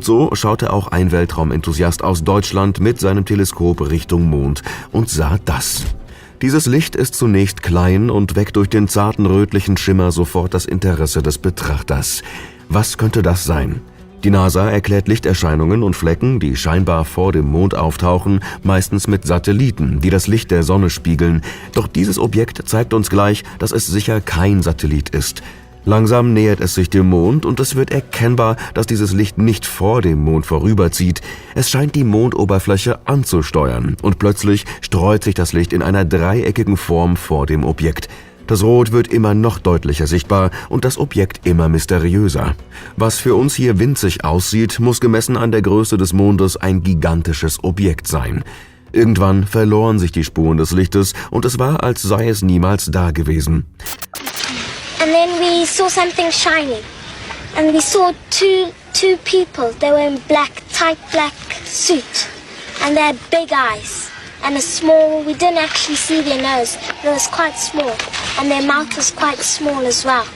So schaute auch ein Weltraumenthusiast aus Deutschland mit seinem Teleskop Richtung Mond und sah das. Dieses Licht ist zunächst klein und weckt durch den zarten rötlichen Schimmer sofort das Interesse des Betrachters. Was könnte das sein? Die NASA erklärt Lichterscheinungen und Flecken, die scheinbar vor dem Mond auftauchen, meistens mit Satelliten, die das Licht der Sonne spiegeln. Doch dieses Objekt zeigt uns gleich, dass es sicher kein Satellit ist. Langsam nähert es sich dem Mond und es wird erkennbar, dass dieses Licht nicht vor dem Mond vorüberzieht. Es scheint die Mondoberfläche anzusteuern und plötzlich streut sich das Licht in einer dreieckigen Form vor dem Objekt. Das Rot wird immer noch deutlicher sichtbar und das Objekt immer mysteriöser. Was für uns hier winzig aussieht, muss gemessen an der Größe des Mondes ein gigantisches Objekt sein. Irgendwann verloren sich die Spuren des Lichtes und es war, als sei es niemals da gewesen. And then we saw something shiny. And we saw two people. They were in tight black suit. And they had big eyes. And a small, we didn't actually see their nose. It was quite small. And their mouth was quite small as well.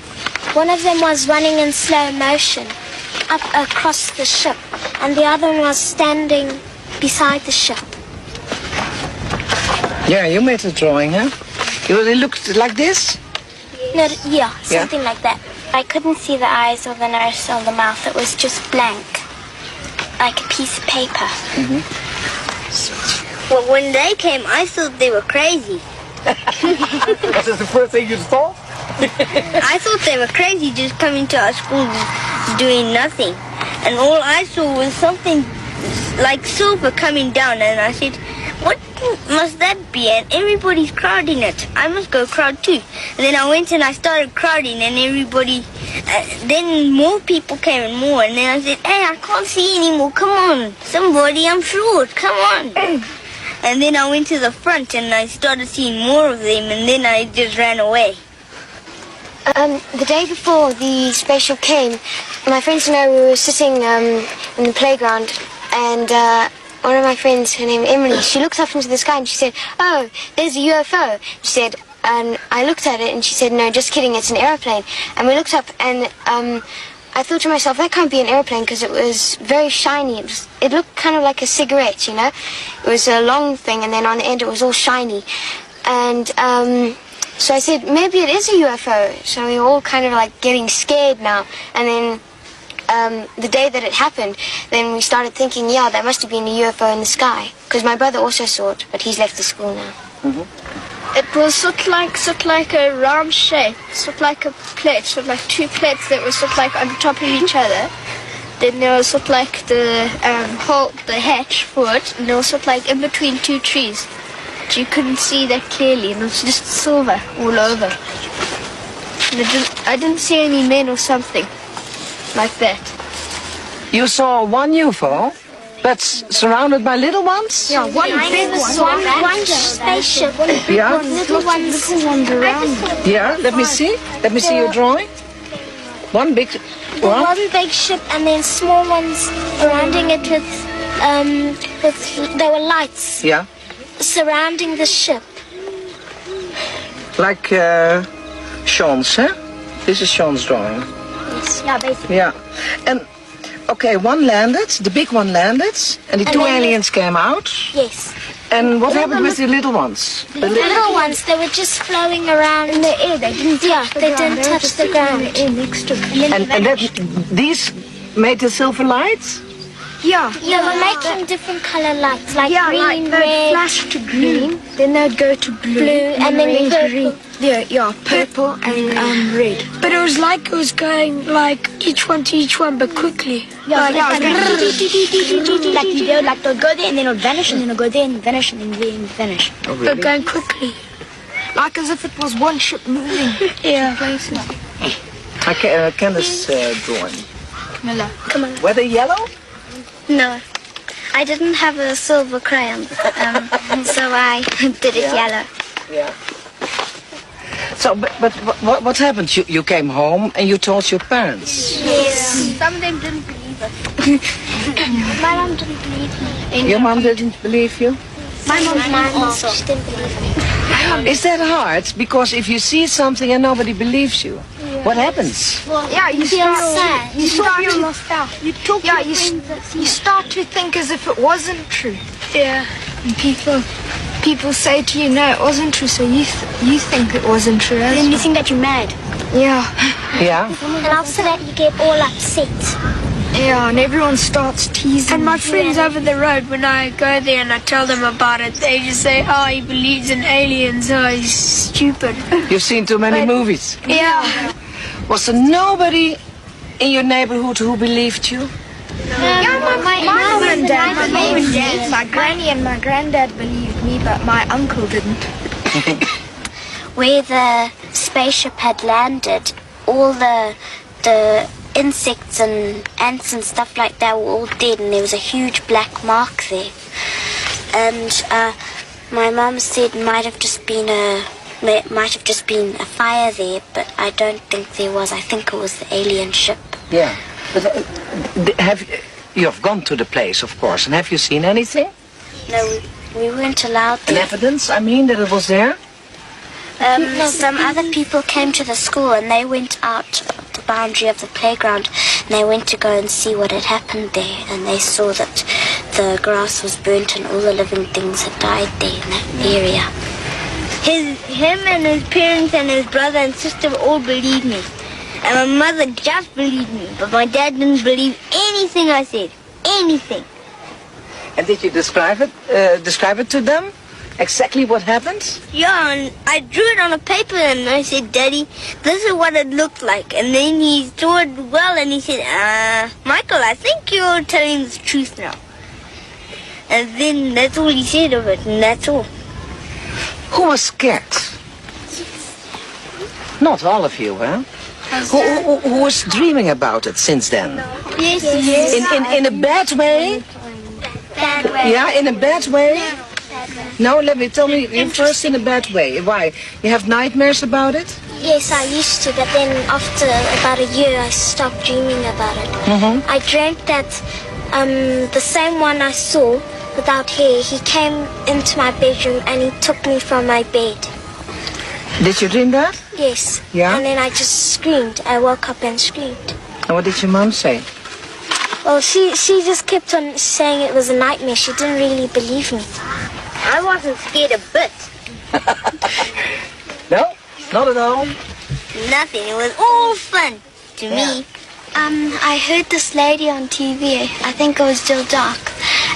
One of them was running in slow motion up across the ship. And the other one was standing beside the ship. Yeah, you made a drawing, huh? It looked like this? No, yeah, something like that. I couldn't see the eyes or the nose or the mouth. It was just blank. Like a piece of paper. Mm-hmm. Well, when they came, I thought they were crazy. Was that the first thing you thought? I thought they were crazy just coming to our school doing nothing. And all I saw was something like silver coming down. And I said, what must that be? And everybody's crowding it. I must go crowd too. And then I went and I started crowding and everybody... then more people came and more. And then I said, hey, I can't see anymore. Come on. Somebody, I'm short. Come on. And then I went to the front and I started seeing more of them. And then I just ran away. The day before the spaceship came, my friends and I were sitting in the playground, and one of my friends, her name Emily, she looked up into the sky and she said, oh, there's a UFO. She said, and I looked at it and she said, no, just kidding, it's an aeroplane. And we looked up and I thought to myself, that can't be an aeroplane because it was very shiny. It looked kind of like a cigarette, you know. It was a long thing and then on the end it was all shiny. And so I said, maybe it is a UFO. So we were all kind of like getting scared now. And then the day that it happened, then we started thinking, yeah, there must have been a UFO in the sky. Because my brother also saw it, but he's left the school now. Mm-hmm. It was sort of like a round shape, sort of like a plate, sort of like two plates that were sort of like on top of each other. Then there was sort of like the hole, the hatch for it, and there was sort of like in between two trees. But you couldn't see that clearly, and it was just silver all over. And I didn't see any men or something like that. You saw one UFO that's surrounded by little ones? Yeah, one big one. One spaceship. Yeah? Little ones around. Yeah, let me see. Let me see your drawing. One big one? One big ship and then small ones surrounding it with there were lights. Yeah. Surrounding the ship. Like Sean's, huh? This is Sean's drawing. Yes. Yeah, basically. Yeah. And, okay, one landed, the big one landed, and the two aliens came out. Yes. And what happened with the little ones? The little ones, they were just flowing around in the air. They didn't touch the ground. And that, these made the silver lights? Yeah. They were making different color lights, like Yeah, green, like they'd red, flash to green, then they'd go to blue, and then purple. Yeah, purple and red. But it was like it was going like each one to each one, but quickly. Like they'll go there and then it'll vanish and then it'll go there and vanish and then vanish. Oh, really? But going quickly, like as if it was one ship moving. Yeah. Places. I can this drawing. Camilla. Come on. Were they yellow? No. I didn't have a silver crayon, so I did it yellow. Yeah. So, but what happened? You came home and you told your parents? Yes. Some of them didn't believe us. My mom didn't believe me. Your mom didn't believe you? My mom also. She didn't believe me. Is that hard? Because if you see something and nobody believes you. Yeah. What happens? Yeah, you feel start sad. you start feel to left out. You talk to yeah, your friends that see you start to think as if it wasn't true. Yeah. And people say to you, no, it wasn't true, so you think it wasn't true. Then you think that you're mad. Yeah, Yeah. And after that, you get all upset. yeah, and everyone starts teasing. And my friends over the road, when I go there and I tell them about it, they just say, oh, he believes in aliens, oh, he's stupid. You've seen too many movies. Yeah. Was there nobody in your neighborhood who believed you? My mom and dad believed me. My granny and my granddad believed me, but my uncle didn't. Where the spaceship had landed, all the insects and ants and stuff like that were all dead, and there was a huge black mark there. And my mum said it might have just been a fire there, but I don't think there was. I think it was the alien ship. Yeah. But you have gone to the place, of course, and have you seen anything? No, we weren't allowed An there. evidence, I mean, that it was there? Some other people came to the school and they went out the boundary of the playground and they went to go and see what had happened there, and they saw that the grass was burnt and all the living things had died there in that area. Him and his parents and his brother and sister all believed me. And my mother just believed me, but my dad didn't believe anything I said. Anything. And did you describe it to them? Exactly what happened? Yeah, and I drew it on a paper and I said, Daddy, this is what it looked like. And then he saw it well and he said, Michael, I think you're telling the truth now. And then that's all he said of it, and that's all. Who was scared? Not all of you, huh? Who was dreaming about it since then? Yes. In a bad way? Bad way. Yeah, in a bad way? No, tell me first in a bad way. Why? You have nightmares about it? Yes, I used to, but then after about a year I stopped dreaming about it. Mm-hmm. I dreamt that the same one I saw without hair, he came into my bedroom and he took me from my bed. Did you dream that? Yes. Yeah? And then I just screamed. I woke up and screamed. And what did your mom say? Well, she just kept on saying it was a nightmare. She didn't really believe me. I wasn't scared a bit. No, not at all. Nothing. It was all fun to me. I heard this lady on TV, I think it was Jill Dark,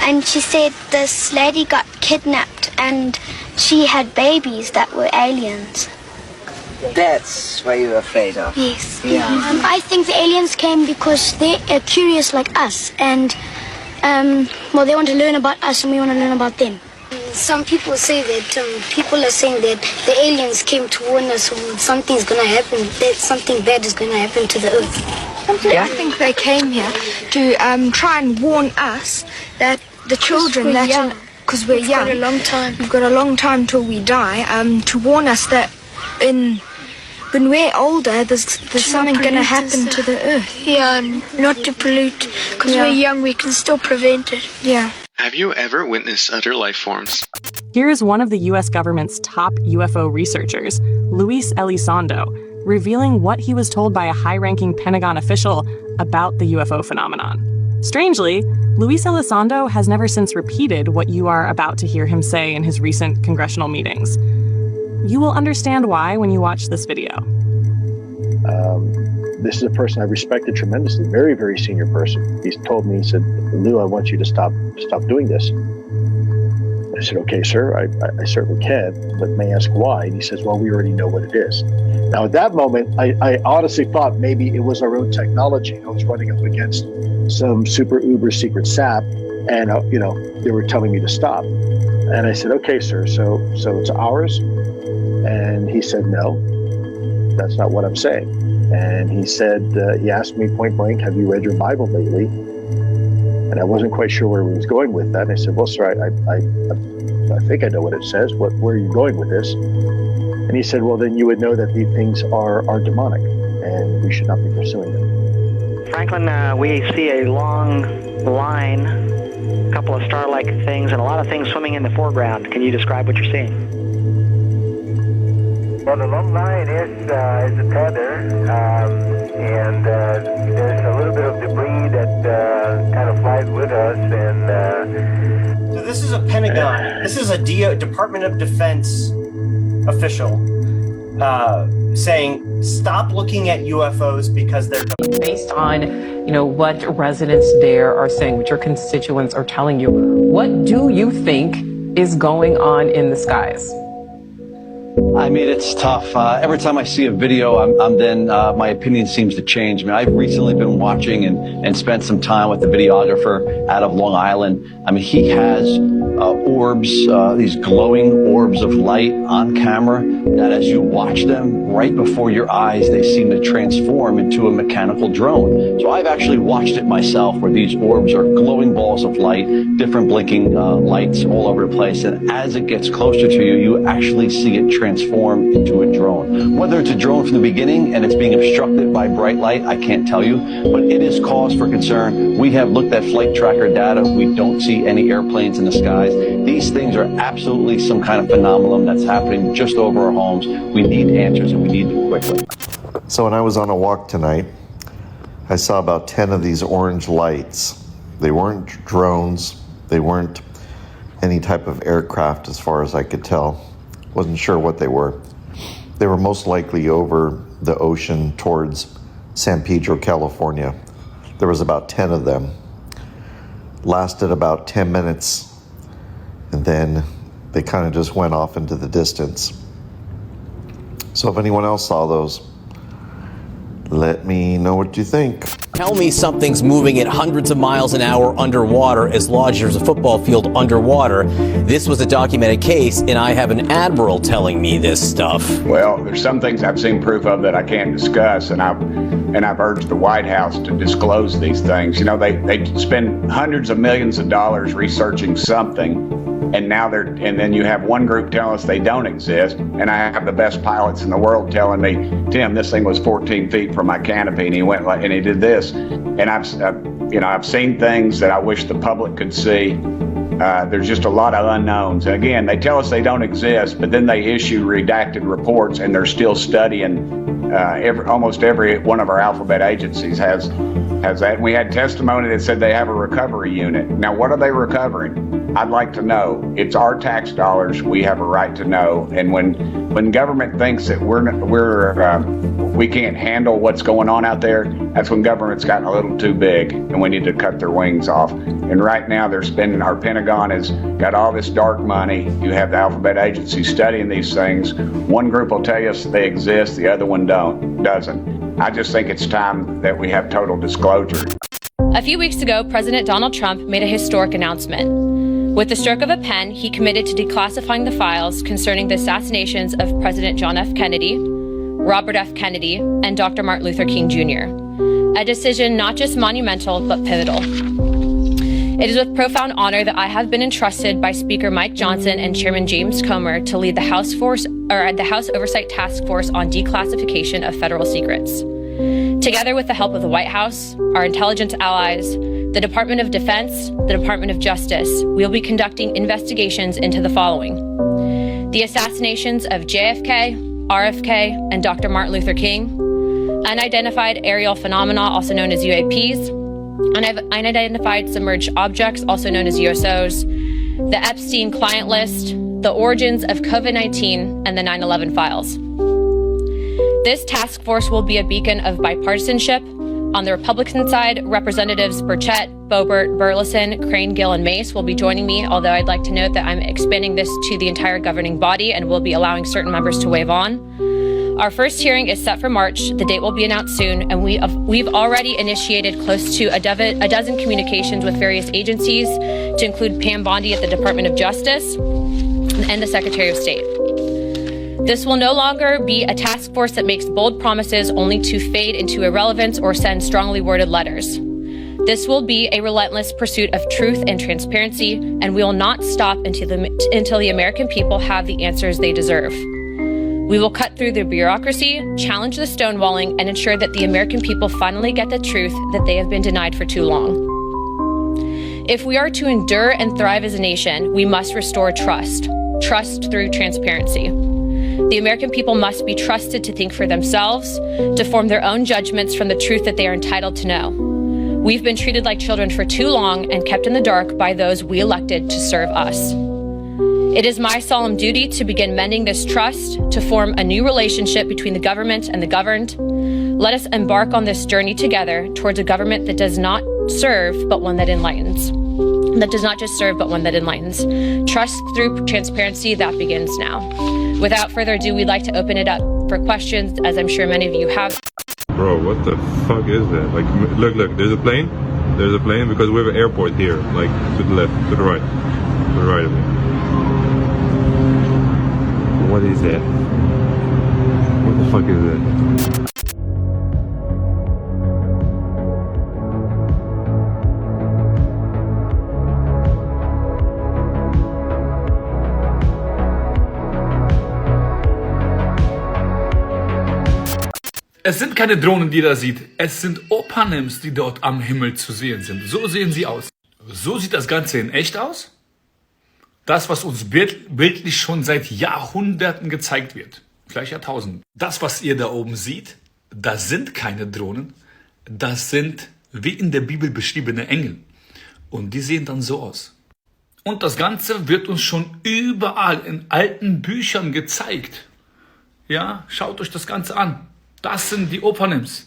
and she said this lady got kidnapped and she had babies that were aliens. That's what you're afraid of. Yes. Yeah. I think the aliens came because they are curious like us, and they want to learn about us and we want to learn about them. Some people say that people are saying that the aliens came to warn us something's going to happen, that something bad is going to happen to the earth. Yeah? I think they came here to try and warn us that the children, because we're young, got a long time. we've got a long time till we die, to warn us that when we're older, there's something going to happen to the earth. Yeah, and not to pollute. Because we're young, we can still prevent it. Yeah. Have you ever witnessed other life forms? Here's one of the U.S. government's top UFO researchers, Luis Elizondo, revealing what he was told by a high-ranking Pentagon official about the UFO phenomenon. Strangely, Luis Elizondo has never since repeated what you are about to hear him say in his recent congressional meetings. You will understand why when you watch this video. This is a person I respected tremendously, very, very senior person. He's told me, he said, Lou, I want you to stop doing this. I said, okay, sir, I certainly can, but may I ask why? And he says, well, we already know what it is. Now, at that moment, I honestly thought maybe it was our own technology. I was running up against some super uber secret sap, and, they were telling me to stop. And I said, okay, sir, so it's ours? And he said, no, that's not what I'm saying. And he said, he asked me point blank, have you read your Bible lately? And I wasn't quite sure where he was going with that. And I said, well, sir, I think I know what it says. Where are you going with this? And he said, well, then you would know that these things are demonic and we should not be pursuing them. Franklin, we see a long line, a couple of star-like things, and a lot of things swimming in the foreground. Can you describe what you're seeing? Well, the long line is a tether, and there's a little bit of debris that kind of flies with us. And so this is a Pentagon. This is a Department of Defense official saying, "Stop looking at UFOs because they're..." Based on, what residents there are saying, what your constituents are telling you, what do you think is going on in the skies? I mean, it's tough. Every time I see a video, my opinion seems to change. I mean, I've recently been watching and spent some time with the videographer out of Long Island. I mean, he has orbs, these glowing orbs of light on camera that as you watch them right before your eyes, they seem to transform into a mechanical drone. So I've actually watched it myself where these orbs are glowing balls of light, different blinking lights all over the place. And as it gets closer to you, you actually see it transform into a drone. Whether it's a drone from the beginning and it's being obstructed by bright light, I can't tell you, but it is cause for concern. We have looked at flight tracker data. We don't see any airplanes in the skies. These things are absolutely some kind of phenomenon that's happening just over our homes. We need answers and we need them quickly. So when I was on a walk tonight, I saw about 10 of these orange lights. They weren't drones. They weren't any type of aircraft as far as I could tell. Wasn't sure what they were. They were most likely over the ocean towards San Pedro, California. There was about 10 of them. Lasted about 10 minutes, and then they kind of just went off into the distance. So if anyone else saw those, let me know what you think. Tell me something's moving at hundreds of miles an hour underwater as large as a football field underwater. This was a documented case, and I have an admiral telling me this stuff. Well, there's some things I've seen proof of that I can't discuss, and I've urged the White House to disclose these things. They spend hundreds of millions of dollars researching something, and then you have one group telling us they don't exist, and I have the best pilots in the world telling me, Tim, this thing was 14 feet from my canopy, and he went and he did this. And I've seen things that I wish the public could see. There's just a lot of unknowns. And again, they tell us they don't exist, but then they issue redacted reports, and they're still studying. Almost every one of our alphabet agencies has that. And we had testimony that said they have a recovery unit. Now, what are they recovering? I'd like to know. It's our tax dollars. We have a right to know. And when government thinks that we can't handle what's going on out there, that's when government's gotten a little too big, and we need to cut their wings off. And right now, our Pentagon has got all this dark money. You have the alphabet agency studying these things. One group will tell us they exist, the other one doesn't. I just think it's time that we have total disclosure. A few weeks ago, President Donald Trump made a historic announcement. With the stroke of a pen, he committed to declassifying the files concerning the assassinations of President John F. Kennedy, Robert F. Kennedy, and Dr. Martin Luther King Jr. A decision not just monumental, but pivotal. It is with profound honor that I have been entrusted by Speaker Mike Johnson and Chairman James Comer to lead the House Oversight Task Force on Declassification of Federal Secrets. Together with the help of the White House, our intelligence allies, the Department of Defense, the Department of Justice, we will be conducting investigations into the following: the assassinations of JFK, RFK, and Dr. Martin Luther King, unidentified aerial phenomena, also known as UAPs, unidentified submerged objects, also known as USOs, the Epstein client list, the origins of COVID-19, and the 9/11 files. This task force will be a beacon of bipartisanship. On the Republican side, Representatives Burchett, Boebert, Burleson, Crane, Gill, and Mace will be joining me, although I'd like to note that I'm expanding this to the entire governing body and will be allowing certain members to waive on. Our first hearing is set for March. The date will be announced soon, and we've already initiated close to a dozen communications with various agencies, to include Pam Bondi at the Department of Justice and the Secretary of State. This will no longer be a task force that makes bold promises only to fade into irrelevance or send strongly worded letters. This will be a relentless pursuit of truth and transparency, and we will not stop until the American people have the answers they deserve. We will cut through the bureaucracy, challenge the stonewalling, and ensure that the American people finally get the truth that they have been denied for too long. If we are to endure and thrive as a nation, we must restore trust through transparency. The American people must be trusted to think for themselves, to form their own judgments from the truth that they are entitled to know. We've been treated like children for too long and kept in the dark by those we elected to serve us. It is my solemn duty to begin mending this trust, to form a new relationship between the government and the governed. Let us embark on this journey together towards a government that does not serve, but one that enlightens. That does not just serve, but one that enlightens. Trust through transparency, that begins now. Without further ado, we'd like to open it up for questions, as I'm sure many of you have. Bro, what the fuck is that? Like, look, there's a plane. There's a plane because we have an airport here, like to the left, to the right of me. What is that? What the fuck is that? Es sind keine Drohnen, die ihr da seht. Es sind Opanims, die dort am Himmel zu sehen sind. So sehen sie aus. So sieht das Ganze in echt aus. Das, was uns bildlich schon seit Jahrhunderten gezeigt wird. Vielleicht Jahrtausenden. Das, was ihr da oben seht, das sind keine Drohnen. Das sind, wie in der Bibel beschriebene Engel. Und die sehen dann so aus. Und das Ganze wird uns schon überall in alten Büchern gezeigt. Ja, schaut euch das Ganze an. Das sind die Opanims.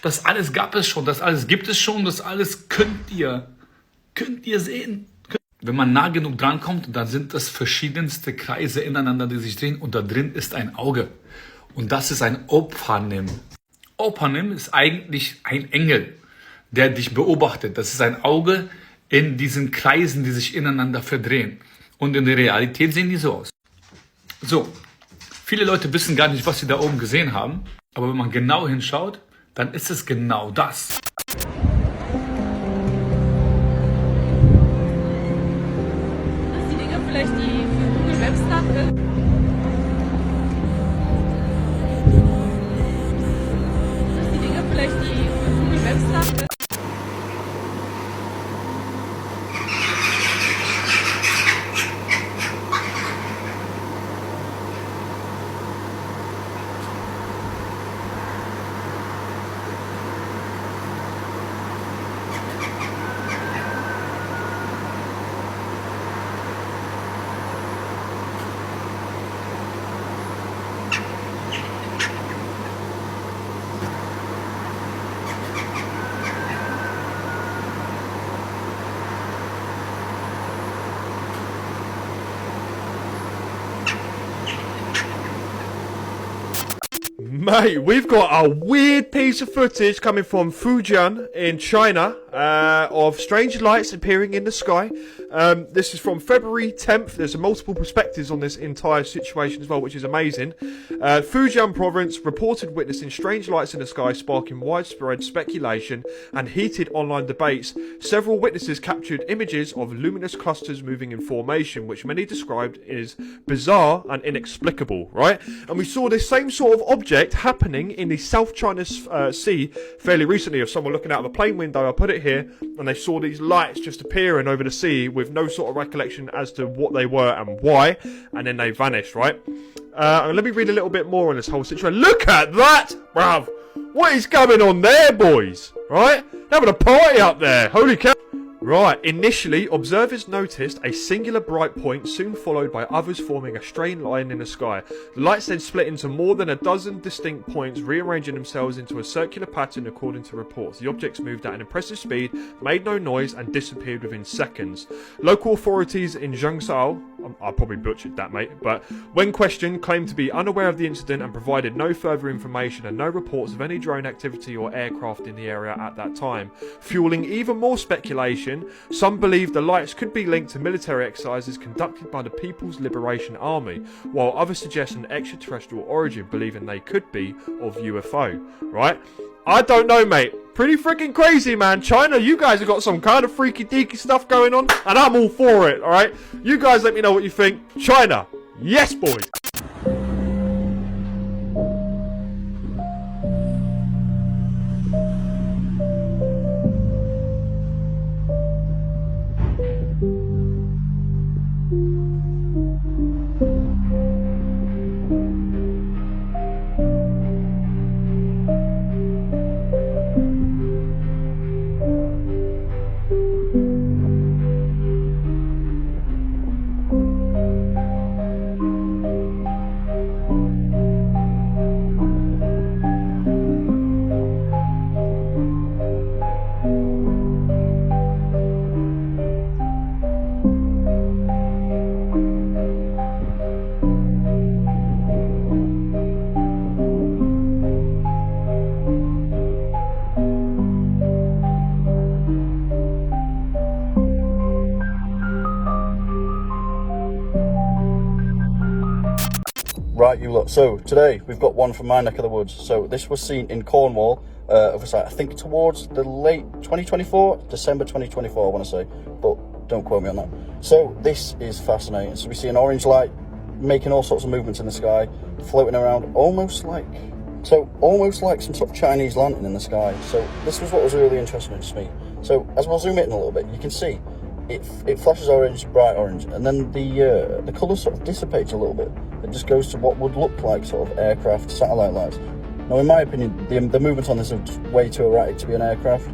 Das alles gab es schon, das alles gibt es schon, das alles könnt ihr sehen. Wenn man nah genug drankommt, dann sind das verschiedenste Kreise ineinander, die sich drehen und da drin ist ein Auge. Und das ist ein Opanim. Opanim ist eigentlich ein Engel, der dich beobachtet. Das ist ein Auge in diesen Kreisen, die sich ineinander verdrehen. Und in der Realität sehen die so aus. So. Viele Leute wissen gar nicht, was sie da oben gesehen haben. Aber wenn man genau hinschaut, dann ist es genau das. Die Dinger vielleicht die Google Maps Sache. Die Dinger vielleicht die Google Maps Sache. Mate, we've got a weird piece of footage coming from Fujian in China of strange lights appearing in the sky. This is from February 10th. There's multiple perspectives on this entire situation as well, which is amazing. Fujian province reported witnessing strange lights in the sky, sparking widespread speculation and heated online debates. Several witnesses captured images of luminous clusters moving in formation, which many described as bizarre and inexplicable, right? And we saw this same sort of object happening in the South China Sea fairly recently, of someone looking out of a plane window. I put it here, and they saw these lights just appearing over the sea with no sort of recollection as to what they were and why, and then they vanished, right? Let me read a little bit more on this whole situation. Look at that, bruv! What is going on there, boys? Right? They're having a party up there. Holy cow. Right, initially, observers noticed a singular bright point, soon followed by others forming a straight line in the sky. The lights then split into more than a dozen distinct points, rearranging themselves into a circular pattern according to reports. The objects moved at an impressive speed, made no noise, and disappeared within seconds. Local authorities in Zhengzhou, I probably butchered that, mate, but when questioned, claimed to be unaware of the incident and provided no further information and no reports of any drone activity or aircraft in the area at that time. Fueling even more speculation, some believe the lights could be linked to military exercises conducted by the People's Liberation Army, while others suggest an extraterrestrial origin, believing they could be of UFO, right? I don't know, mate. Pretty freaking crazy, man. China, you guys have got some kind of freaky deaky stuff going on, and I'm all for it, alright? You guys let me know what you think. China, yes, boys. Right, you lot. So today we've got one from my neck of the woods. So this was seen in Cornwall, I think towards the late 2024, December 2024, I want to say, but don't quote me on that. So this is fascinating. So we see an orange light making all sorts of movements in the sky, floating around, almost like some sort of Chinese lantern in the sky. So this was what was really interesting to me. So as we'll zoom in a little bit, you can see it flashes orange, bright orange, and then the colour sort of dissipates a little bit. It just goes to what would look like sort of aircraft satellite lights. Now, in my opinion, the movements on this are just way too erratic to be an aircraft.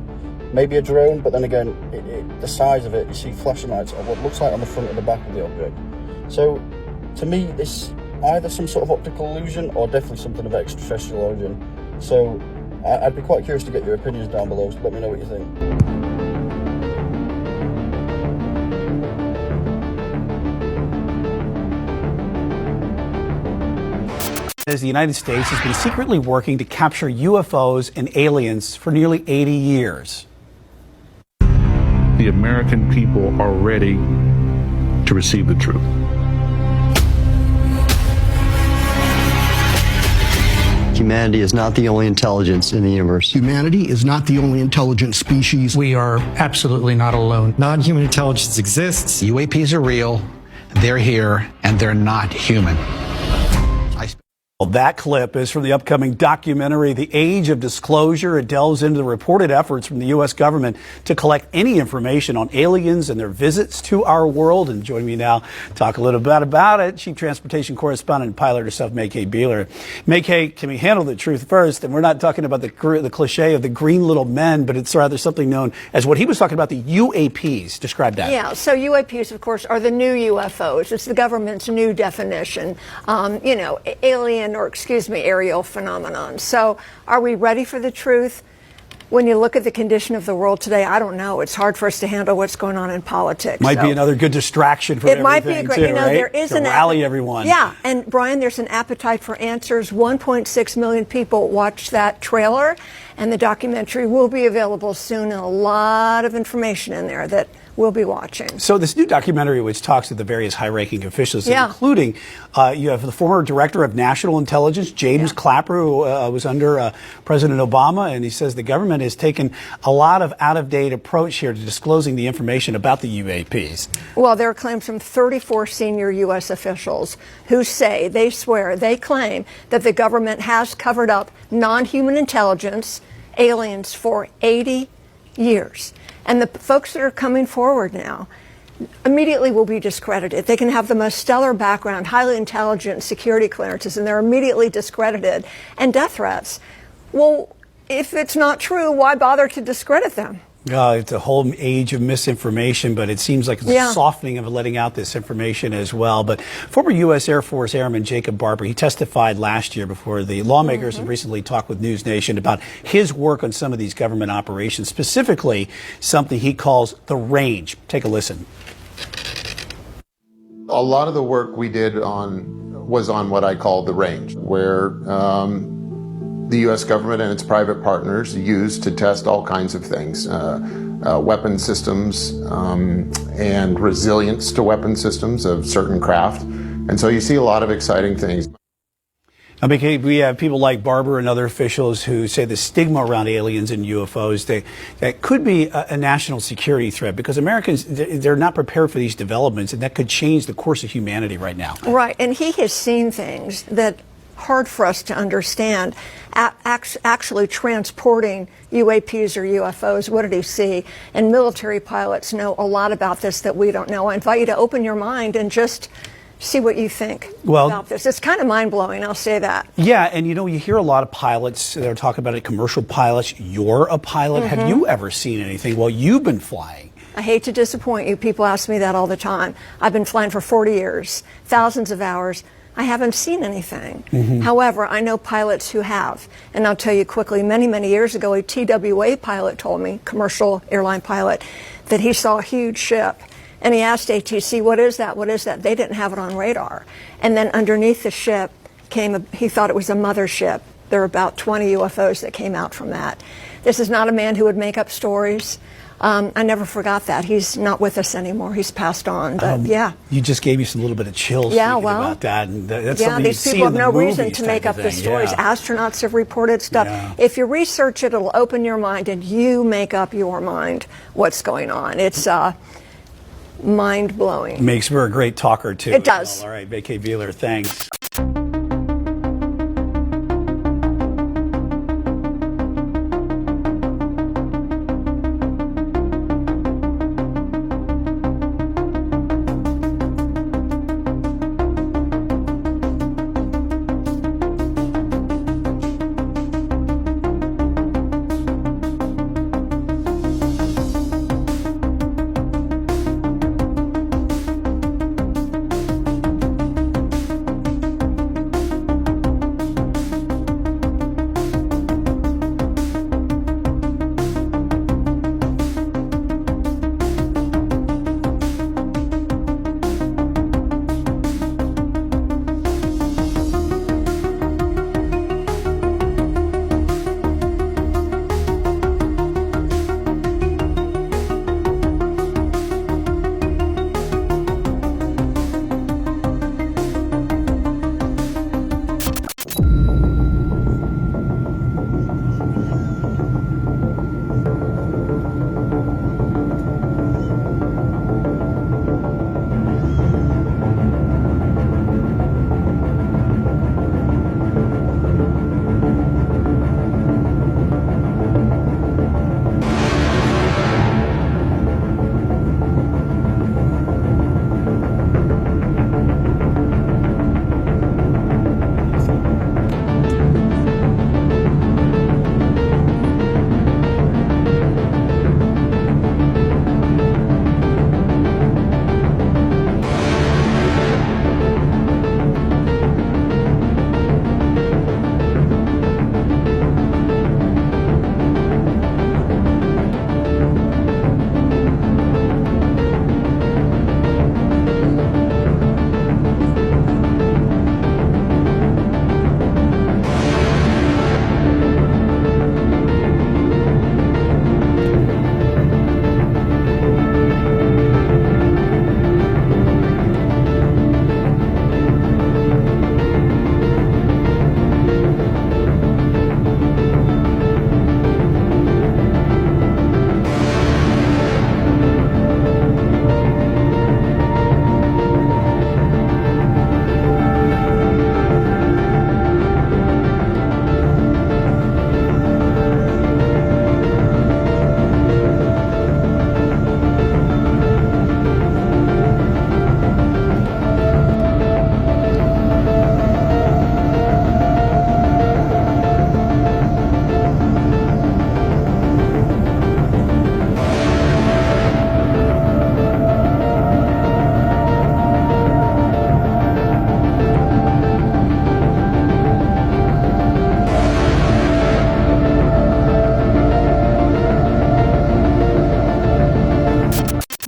Maybe a drone, but then again, the size of it, you see flashing lights on what looks like on the front and the back of the object. So, to me, this either some sort of optical illusion or definitely something of extraterrestrial origin. So, I'd be quite curious to get your opinions down below, so let me know what you think. As the United States has been secretly working to capture UFOs and aliens for nearly 80 years. The American people are ready to receive the truth. Humanity is not the only intelligence in the universe. Humanity is not the only intelligent species. We are absolutely not alone. Non-human intelligence exists. UAPs are real, they're here, and they're not human. Well, that clip is from the upcoming documentary, The Age of Disclosure. It delves into the reported efforts from the U.S. government to collect any information on aliens and their visits to our world. And joining me now to talk a little bit about it, Chief Transportation Correspondent and pilot herself, May-Kay Beeler. May-Kay, can we handle the truth first? And we're not talking about the cliche of the green little men, but it's rather something known as what he was talking about, the UAPs. Describe that. Yeah, so UAPs, of course, are the new UFOs. It's the government's new definition. Aerial phenomenon. So are we ready for the truth? When you look at the condition of the world today, I don't know. It's hard for us to handle what's going on in politics. Might be another good distraction for everything. It might be a great, too, right? there is to rally everyone. Yeah, and Brian, there's an appetite for answers. 1.6 million people watched that trailer, and the documentary will be available soon, and a lot of information in there that we'll be watching. So this new documentary, which talks to the various high-ranking officials, including you have the former director of national intelligence, James Clapper, who was under President Obama, and he says the government has taken a lot of out-of-date approach here to disclosing the information about the UAPs. Well, there are claims from 34 senior U.S. officials who say, they swear, they claim that the government has covered up non-human intelligence, aliens, for 80 years. And the folks that are coming forward now immediately will be discredited. They can have the most stellar background, highly intelligent security clearances, and they're immediately discredited. And death threats. Well, if it's not true, why bother to discredit them? It's a whole age of misinformation, but it seems like it's a softening of letting out this information as well. But former U.S. Air Force Airman Jacob Barber, he testified last year before the lawmakers have recently talked with News Nation about his work on some of these government operations, specifically something he calls the range. Take a listen. A lot of the work we did was on what I call the range, where the U.S. government and its private partners use to test all kinds of things, weapon systems and resilience to weapon systems of certain craft. And so you see a lot of exciting things. Now, we have people like Barber and other officials who say the stigma around aliens and UFOs, that could be a national security threat because Americans, they're not prepared for these developments, and that could change the course of humanity right now. Right, and he has seen things that hard for us to understand. Actually transporting UAPs or UFOs, what did he see? And military pilots know a lot about this that we don't know. I invite you to open your mind and just see what you think about this. It's kind of mind-blowing, I'll say that. Yeah, and you hear a lot of pilots that are talking about it, commercial pilots. You're a pilot. Have you ever seen anything while you've been flying? I hate to disappoint you. People ask me that all the time. I've been flying for 40 years, thousands of hours. I haven't seen anything. However, I know pilots who have. And I'll tell you quickly, many, many years ago, a TWA pilot told me, commercial airline pilot, that he saw a huge ship. And he asked ATC, what is that? What is that? They didn't have it on radar. And then underneath the ship he thought it was a mothership. There were about 20 UFOs that came out from that. This is not a man who would make up stories. I never forgot that. He's not with us anymore. He's passed on. But yeah. You just gave me some little bit of chills thinking about that. And that's something these you see people in have the no reason movies to make type up of the thing. stories. Yeah. Astronauts have reported stuff. Yeah. If you research it, it'll open your mind, and you make up your mind what's going on. It's mind-blowing. Makes her a great talker, too. It does. All right, Vacay Beeler, thanks.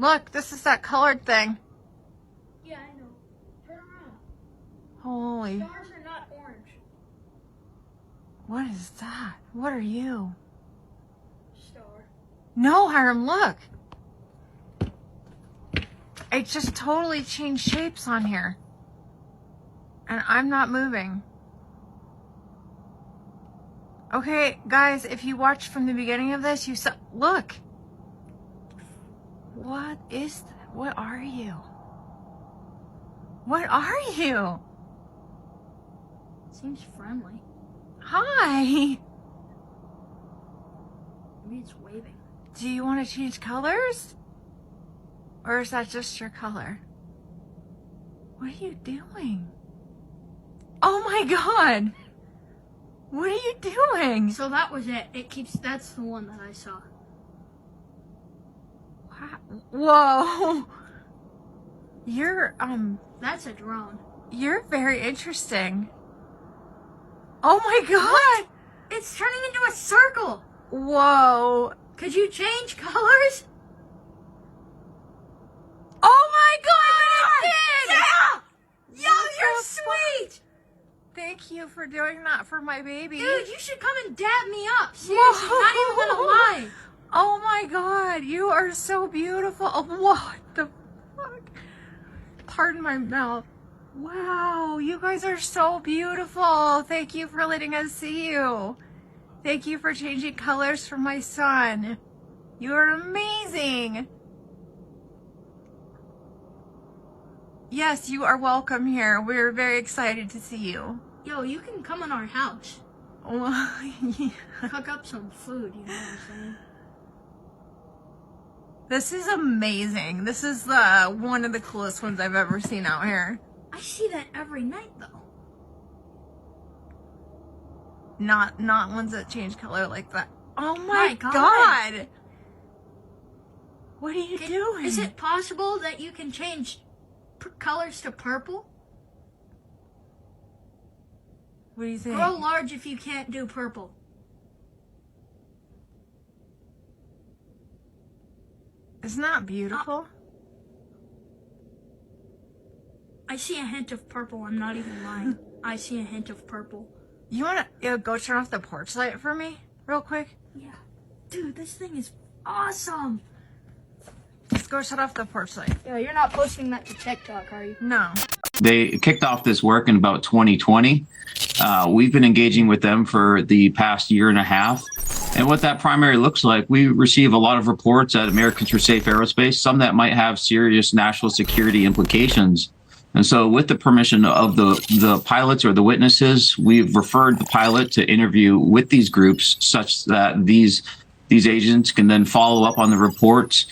Look, this is that colored thing. Yeah, I know. Turn around. Holy. Stars are not orange. What is that? What are you? Star. No, Hiram, look. It just totally changed shapes on here. And I'm not moving. Okay, guys, if you watched from the beginning of this, you saw, look. What is that? What are you? What are you? Seems friendly. Hi. Maybe it's waving. Do you want to change colors? Or is that just your color? What are you doing? Oh my god! What are you doing? So that was it. That's the one that I saw. Whoa. You're, That's a drone. You're very interesting. Oh my god! What? It's turning into a circle. Whoa. Could you change colors? Oh my god! It did! Yeah! Yo, you're sweet! Thank you for doing that for my baby. Dude, you should come and dab me up. Seriously, not even gonna lie. Oh my God, you are so beautiful. Oh, what the fuck? Pardon my mouth. Wow, you guys are so beautiful. Thank you for letting us see you. Thank you for changing colors for my son. You are amazing. Yes, you are welcome here. We're very excited to see you. Yo, you can come in our house. Well, yeah. Cook up some food, you know what I'm saying? This is amazing. This is one of the coolest ones I've ever seen out here. I see that every night, though. Not ones that change color like that. Oh my God. What are you doing? Is it possible that you can change colors to purple? What do you think? Grow large if you can't do purple. Isn't that beautiful? I see a hint of purple. I'm not even lying. I see a hint of purple. You want to go turn off the porch light for me real quick? Yeah. Dude, this thing is awesome. Let's go shut off the porch light. Yeah, you're not posting that to TikTok, are you? No. They kicked off this work in about 2020. We've been engaging with them for the past year and a half. And what that primarily looks like, we receive a lot of reports at Americans for Safe Aerospace, some that might have serious national security implications. And so with the permission of the pilots or the witnesses, we've referred the pilot to interview with these groups such that these agents can then follow up on the reports,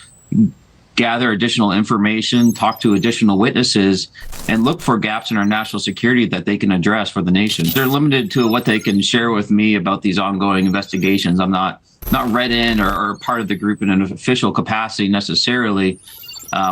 gather additional information, talk to additional witnesses, and look for gaps in our national security that they can address for the nation. They're limited to what they can share with me about these ongoing investigations. I'm not read in or part of the group in an official capacity necessarily.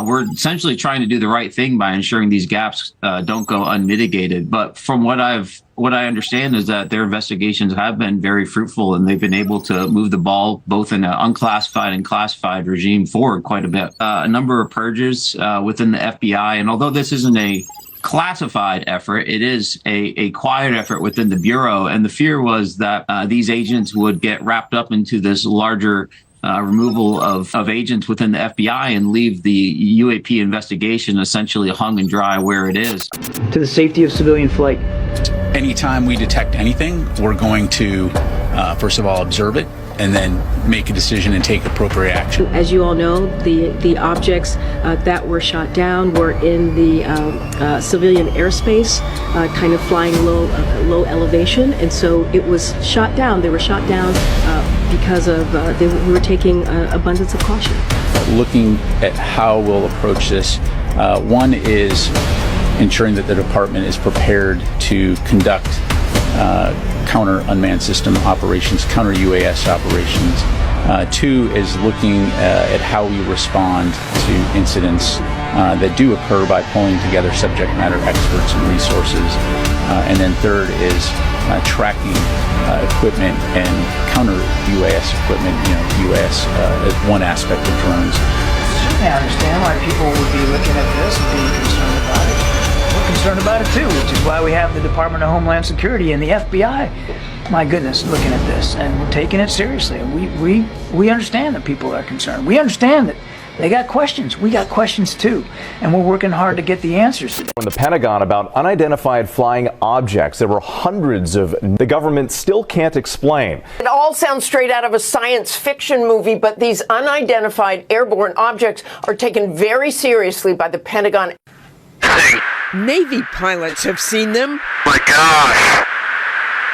We're essentially trying to do the right thing by ensuring these gaps don't go unmitigated. But from what I understand is that their investigations have been very fruitful, and they've been able to move the ball both in an unclassified and classified regime forward quite a bit. A number of purges within the FBI, and although this isn't a classified effort, it is a quiet effort within the Bureau. And the fear was that these agents would get wrapped up into this larger removal of agents within the FBI and leave the UAP investigation essentially hung and dry where it is. To the safety of civilian flight. Anytime we detect anything, we're going to, first of all, observe it and then make a decision and take appropriate action. As you all know, the objects that were shot down were in the civilian airspace, kind of flying low elevation, and so it was shot down. They were shot down because of we were taking abundance of caution. Looking at how we'll approach this, one is ensuring that the department is prepared to conduct counter unmanned system operations, counter UAS operations. Two is looking at how we respond to incidents that do occur by pulling together subject matter experts and resources. And then third is tracking equipment and counter UAS equipment, UAS as one aspect of drones. I understand why people would be looking at this and being concerned about it. We're concerned about it too, which is why we have the Department of Homeland Security and the FBI. My goodness, looking at this, and we're taking it seriously. And we understand that people are concerned. We understand that they got questions. We got questions too, and we're working hard to get the answers. From the Pentagon about unidentified flying objects. There were hundreds of the government still can't explain. It all sounds straight out of a science fiction movie, but these unidentified airborne objects are taken very seriously by the Pentagon. Navy pilots have seen them. My gosh.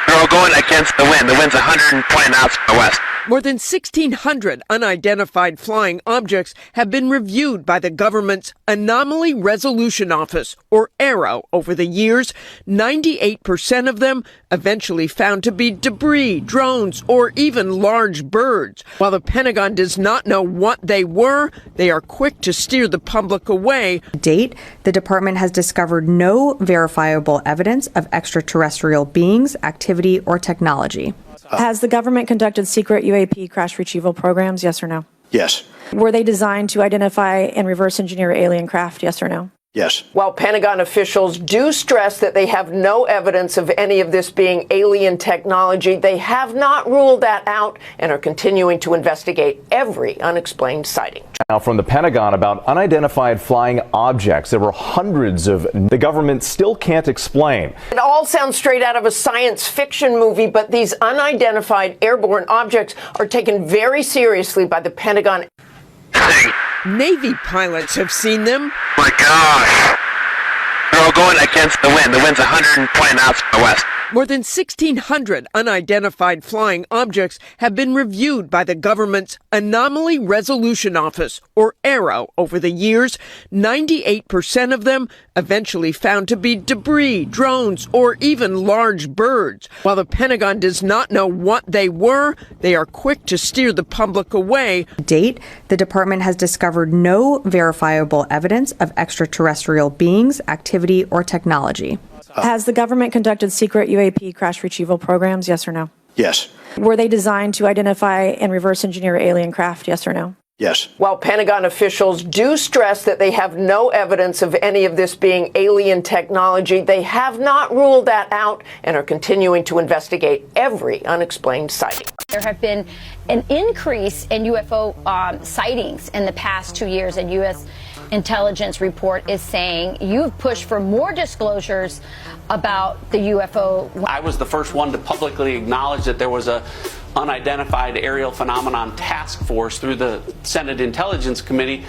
They're all going against the wind. The wind's 120 knots from the west. More than 1,600 unidentified flying objects have been reviewed by the government's Anomaly Resolution Office, or ARROW, over the years. 98% of them eventually found to be debris, drones, or even large birds. While the Pentagon does not know what they were, they are quick to steer the public away. To date, the department has discovered no verifiable evidence of extraterrestrial beings, activity, or technology. Has the government conducted secret UAP crash retrieval programs, yes or no? Yes. Were they designed to identify and reverse engineer alien craft, yes or no? Yes. While Pentagon officials do stress that they have no evidence of any of this being alien technology, they have not ruled that out and are continuing to investigate every unexplained sighting. Now from the Pentagon about unidentified flying objects. There were hundreds of the government still can't explain. It all sounds straight out of a science fiction movie, but these unidentified airborne objects are taken very seriously by the Pentagon. Navy pilots have seen them. My gosh. They're all going against the wind. The wind's 120 knots from the west. More than 1,600 unidentified flying objects have been reviewed by the government's Anomaly Resolution Office, or ARROW, over the years. 98% of them eventually found to be debris, drones, or even large birds. While the Pentagon does not know what they were, they are quick to steer the public away. To date, the department has discovered no verifiable evidence of extraterrestrial beings, activity, or technology. Has the government conducted secret UAP crash retrieval programs, yes or no? Yes. Were they designed to identify and reverse engineer alien craft, yes or no? Yes. While Pentagon officials do stress that they have no evidence of any of this being alien technology, they have not ruled that out and are continuing to investigate every unexplained sighting. There have been an increase in UFO sightings in the past 2 years, and U.S. intelligence report is saying you've pushed for more disclosures about the UFO. I was the first one to publicly acknowledge that there was a unidentified aerial phenomenon task force through the Senate Intelligence Committee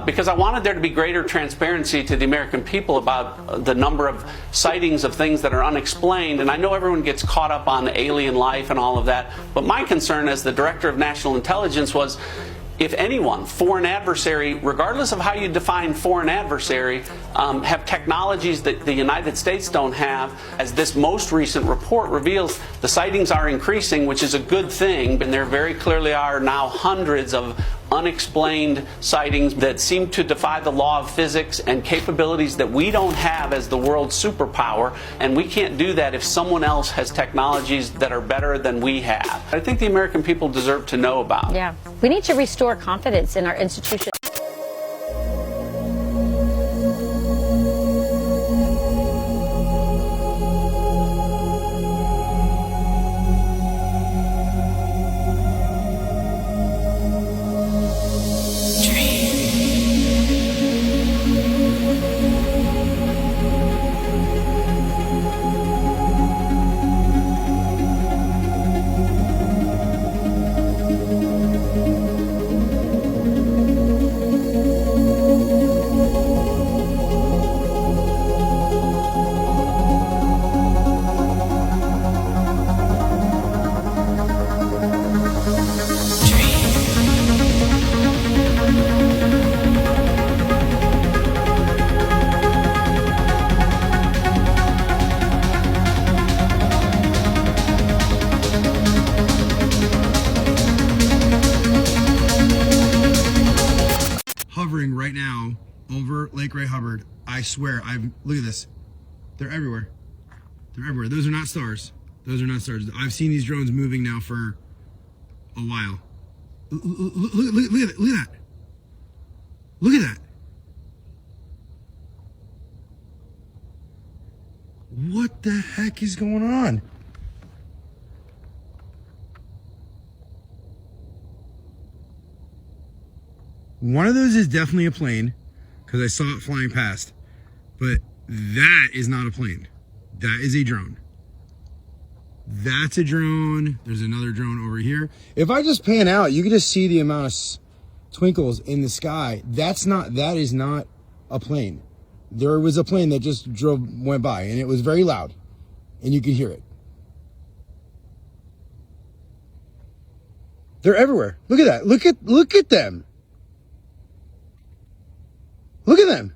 because I wanted there to be greater transparency to the American people about the number of sightings of things that are unexplained. And I know everyone gets caught up on alien life and all of that, but my concern as the Director of National Intelligence was, if anyone, foreign adversary, regardless of how you define foreign adversary, have technologies that the United States don't have, as this most recent report reveals, the sightings are increasing, which is a good thing, and there very clearly are now hundreds of unexplained sightings that seem to defy the law of physics and capabilities that we don't have as the world's superpower, and we can't do that if someone else has technologies that are better than we have. I think the American people deserve to know about. Yeah, we need to restore confidence in our institutions. Right now over Lake Ray Hubbard. I swear, look at this. They're everywhere. They're everywhere. Those are not stars. Those are not stars. I've seen these drones moving now for a while. Look at that. Look at that. Look at that. What the heck is going on? One of those is definitely a plane, because I saw it flying past. But that is not a plane. That is a drone. That's a drone. There's another drone over here. If I just pan out, you can just see the amount of twinkles in the sky. That is not a plane. There was a plane that just went by, and it was very loud, and you could hear it. They're everywhere. Look at that. Look at them. Look at them.